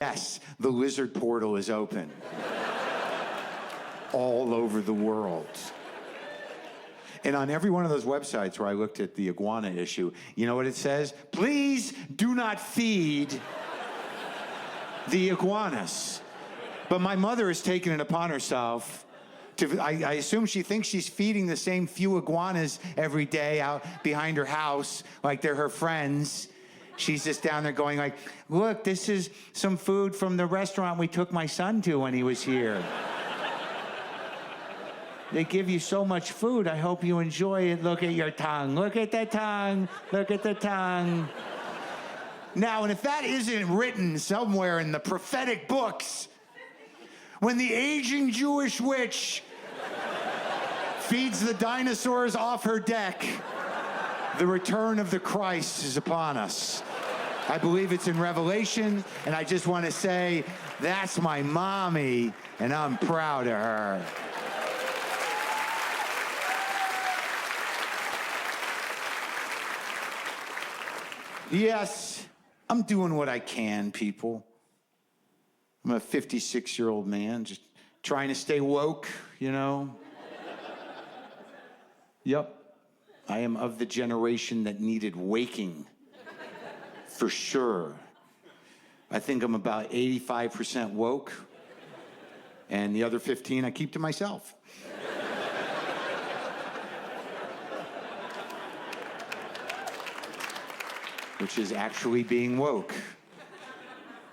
Yes, the lizard portal is open. All over the world. And on every one of those websites where I looked at the iguana issue, you know what it says? Please do not feed the iguanas. But my mother has taken it upon herself to, I assume she thinks she's feeding the same few iguanas every day out behind her house, like they're her friends. She's just down there going like, look, this is some food from the restaurant we took my son to when he was here. They give you so much food. I hope you enjoy it. Look at your tongue. Look at the tongue. Look at the tongue. Now, and if that isn't written somewhere in the prophetic books, when the aging Jewish witch feeds the dinosaurs off her deck, the return of the Christ is upon us. I believe it's in Revelation, and I just want to say, that's my mommy, and I'm proud of her. Yes, I'm doing what I can, people. I'm a 56-year-old man, just trying to stay woke, you know? Yep, I am of the generation that needed waking, for sure. I think I'm about 85% woke, and the other 15 I keep to myself. Which is actually being woke.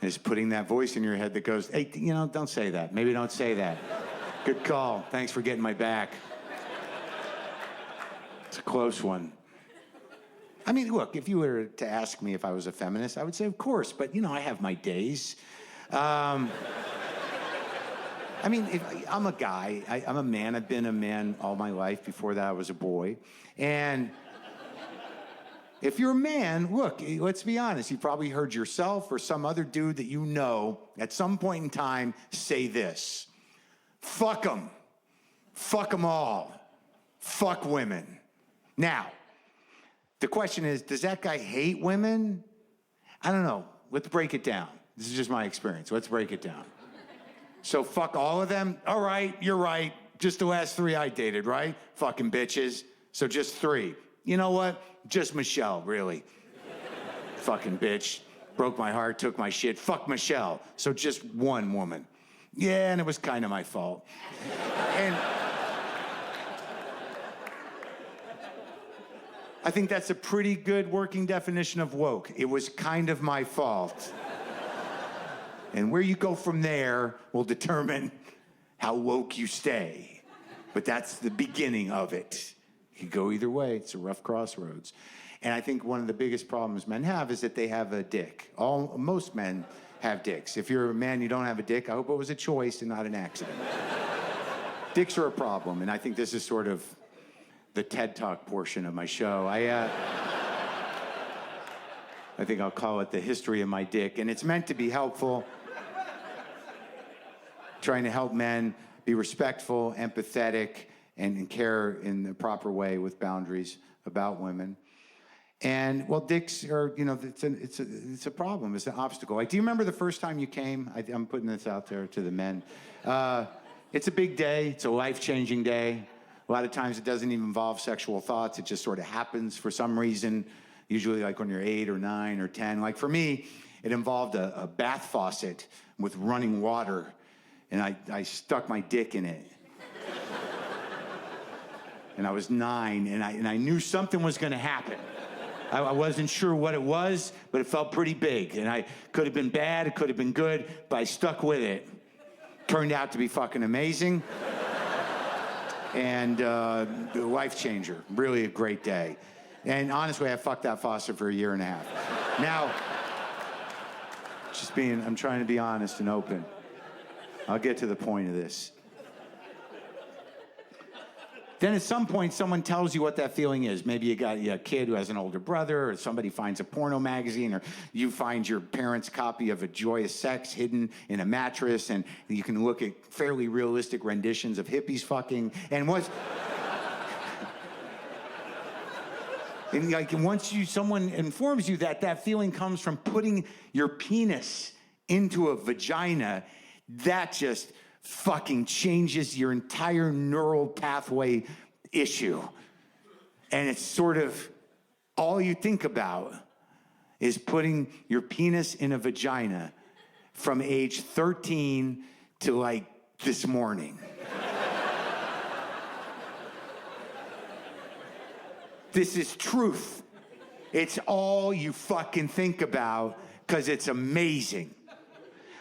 Is putting that voice in your head that goes, hey, you know, don't say that. Maybe don't say that. Good call. Thanks for getting my back. It's a close one. I mean, look, if you were to ask me if I was a feminist, I would say, of course, but, you know, I have my days. I mean, I'm a guy. I'm a man. I've been a man all my life. Before that, I was a boy. And if you're a man, look, let's be honest. You probably heard yourself or some other dude that you know at some point in time say this. Fuck them. Fuck them all. Fuck women. Now, the question is, does that guy hate women? I don't know. Let's break it down. This is just my experience. Let's break it down. So fuck all of them? All right, you're right. Just the last 3 I dated, right? Fucking bitches. So just 3. You know what? Just Michelle, really. Fucking bitch. Broke my heart, took my shit. Fuck Michelle. So just 1 woman. Yeah, and it was kind of my fault. And I think that's a pretty good working definition of woke. It was kind of my fault. And where you go from there will determine how woke you stay. But that's the beginning of it. You could go either way. It's a rough crossroads. And I think one of the biggest problems men have is that they have a dick. Most men have dicks. If you're a man, you don't have a dick, I hope it was a choice and not an accident. Dicks are a problem, and I think this is sort of the TED Talk portion of my show. I think I'll call it the history of my dick, and it's meant to be helpful. Trying to help men be respectful, empathetic, and care in the proper way with boundaries about women. And, well, dicks are, you know, it's a problem. It's an obstacle. Like, do you remember the first time you came? I'm putting this out there to the men. It's a big day. It's a life-changing day. A lot of times it doesn't even involve sexual thoughts. It just sort of happens for some reason, usually like when you're 8 or 9 or 10. Like for me, it involved a bath faucet with running water, and I stuck my dick in it. And I was 9, and I knew something was going to happen. I wasn't sure what it was, but it felt pretty big. And I could have been bad, it could have been good, but I stuck with it. Turned out to be fucking amazing. And a life changer. Really a great day. And honestly, I fucked that faucet for 1.5 years. Now, I'm trying to be honest and open. I'll get to the point of this. Then at some point, someone tells you what that feeling is. Maybe you got a kid who has an older brother, or somebody finds a porno magazine, or you find your parents' copy of A Joyous Sex hidden in a mattress, and you can look at fairly realistic renditions of hippies fucking. And once someone informs you that that feeling comes from putting your penis into a vagina, that just fucking changes your entire neural pathway issue. And it's sort of all you think about is putting your penis in a vagina from age 13 to like this morning. This is truth. It's all you fucking think about because it's amazing.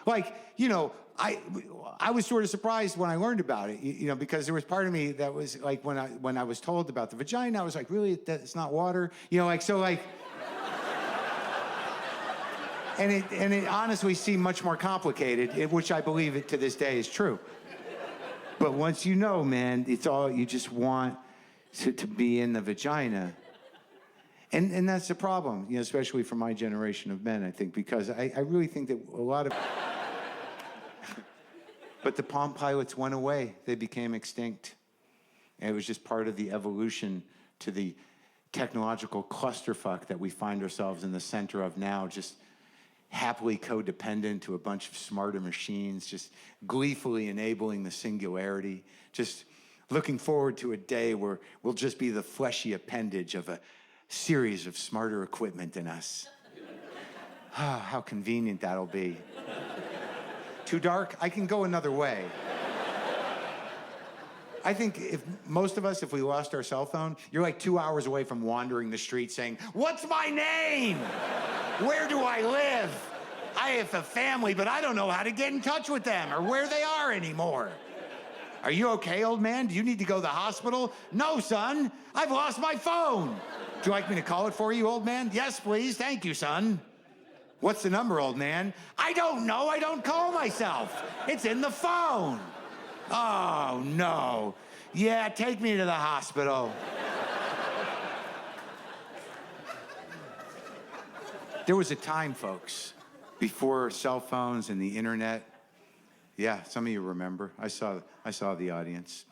Like, you know, I was sort of surprised when I learned about it, you know, because there was part of me that was like, when I was told about the vagina, I was like, really, it's not water? You know, like, so like, and it honestly seemed much more complicated, which I believe it to this day is true. But once you know, man, it's all, you just want to be in the vagina. And that's the problem, you know, especially for my generation of men, I think, because I really think that a lot of... But the Palm Pilots went away. They became extinct. And it was just part of the evolution to the technological clusterfuck that we find ourselves in the center of now, just happily codependent to a bunch of smarter machines, just gleefully enabling the singularity, just looking forward to a day where we'll just be the fleshy appendage of a series of smarter equipment in us. Ah, how convenient that'll be. Too dark? I can go another way. I think if most of us, if we lost our cell phone, you're like 2 hours away from wandering the street saying, "What's my name? Where do I live? I have a family, but I don't know how to get in touch with them or where they are anymore. Are you okay, old man? Do you need to go to the hospital? No, son. I've lost my phone. Do you like me to call it for you, old man? Yes, please. Thank you, son. What's the number, old man? I don't know. I don't call myself. It's in the phone. Oh, no. Yeah, take me to the hospital." There was a time, folks, before cell phones and the internet. Yeah, some of you remember. I saw the audience.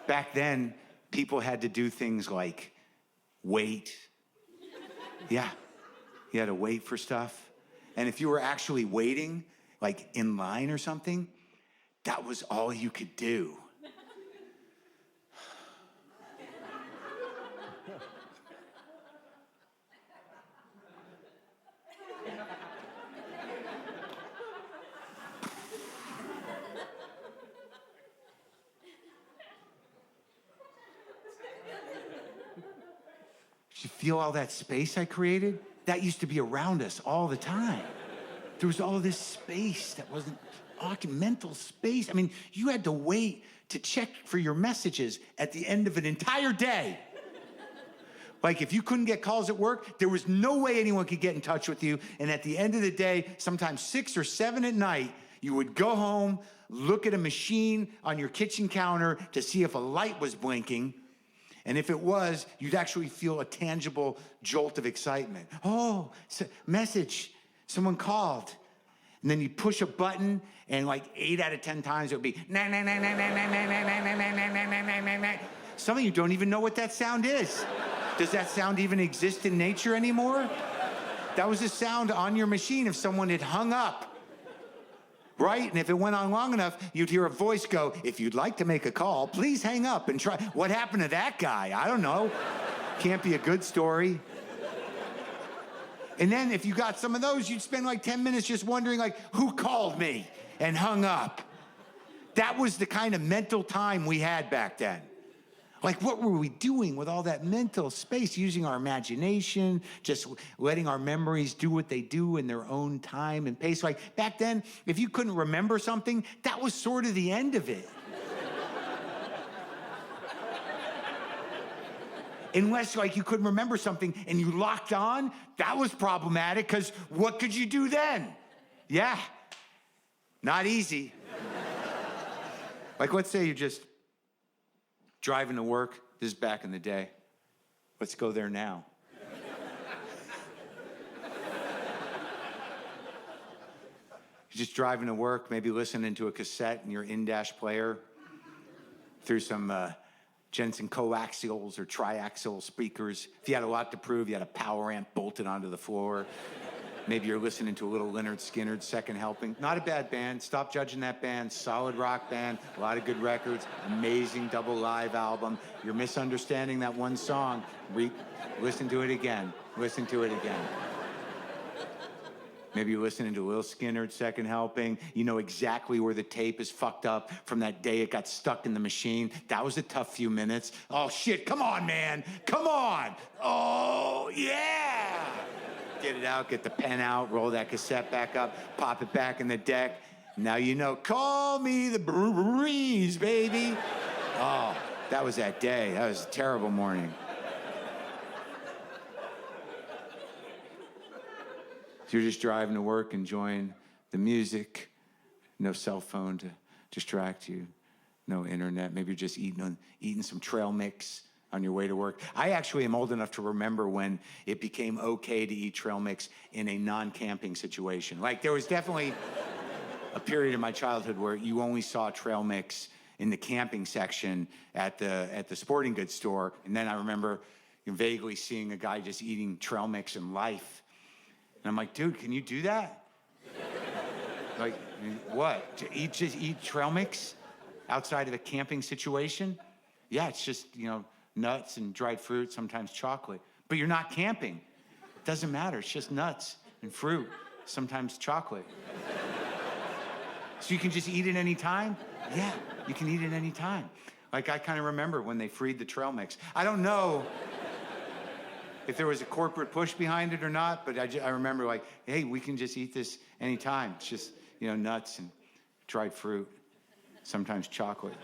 Back then, people had to do things like wait. Yeah, you had to wait for stuff. And if you were actually waiting, like in line or something, that was all you could do. Did you feel all that space I created? That used to be around us all the time. There was all this space that wasn't mental space. I mean, you had to wait to check for your messages at the end of an entire day. Like, if you couldn't get calls at work, there was no way anyone could get in touch with you. And at the end of the day, sometimes 6 or 7 at night, you would go home, look at a machine on your kitchen counter to see if a light was blinking. And if it was, you'd actually feel a tangible jolt of excitement. Oh, message, someone called. And then you push a button, and like 8 out of 10 times it would be na na na na na na na na na na na na na na. Some of you don't even know what that sound is. Does that sound even exist in nature anymore? That was a sound on your machine if someone had hung up. Right? And if it went on long enough, you'd hear a voice go, "If you'd like to make a call, please hang up and try." What happened to that guy? I don't know. Can't be a good story. And then if you got some of those, you'd spend like 10 minutes just wondering, like, who called me and hung up? That was the kind of mental time we had back then. Like, what were we doing with all that mental space? Using our imagination, just letting our memories do what they do in their own time and pace. Like, back then, if you couldn't remember something, that was sort of the end of it. Unless, like, you couldn't remember something and you locked on, that was problematic, because what could you do then? Yeah, not easy. Like, let's say you're just driving to work. This is back in the day. Let's go there now. You're just driving to work, maybe listening to a cassette in your in-dash player through some Jensen coaxials or triaxial speakers. If you had a lot to prove, you had a power amp bolted onto the floor. Maybe you're listening to a little Leonard Skinner's Second Helping. Not a bad band. Stop judging that band. Solid rock band. A lot of good records. Amazing double live album. You're misunderstanding that one song. Listen to it again. Listen to it again. Maybe you're listening to Lil Skinner's Second Helping. You know exactly where the tape is fucked up from that day it got stuck in the machine. That was a tough few minutes. Oh, shit. Come on, man. Come on. Oh, yeah. Get it out, get the pen out, roll that cassette back up, pop it back in the deck. Now you know, call me the breeze, baby. Oh, that was that day. That was a terrible morning. So you're just driving to work, enjoying the music, no cell phone to distract you, no internet. Maybe you're just eating some trail mix on your way to work. I actually am old enough to remember when it became okay to eat trail mix in a non-camping situation. Like, there was definitely a period in my childhood where you only saw trail mix in the camping section at the sporting goods store. And then I remember vaguely seeing a guy just eating trail mix in Life. And I'm like, dude, can you do that? Like, what? Just eat trail mix outside of a camping situation? Yeah, it's just, nuts and dried fruit, sometimes chocolate. But you're not camping. It doesn't matter. It's just nuts and fruit, sometimes chocolate. So you can just eat it any time? Yeah, you can eat it any time. Like, I kind of remember when they freed the trail mix. I don't know if there was a corporate push behind it or not, but I remember, like, hey, we can just eat this anytime. It's just, nuts and dried fruit, sometimes chocolate.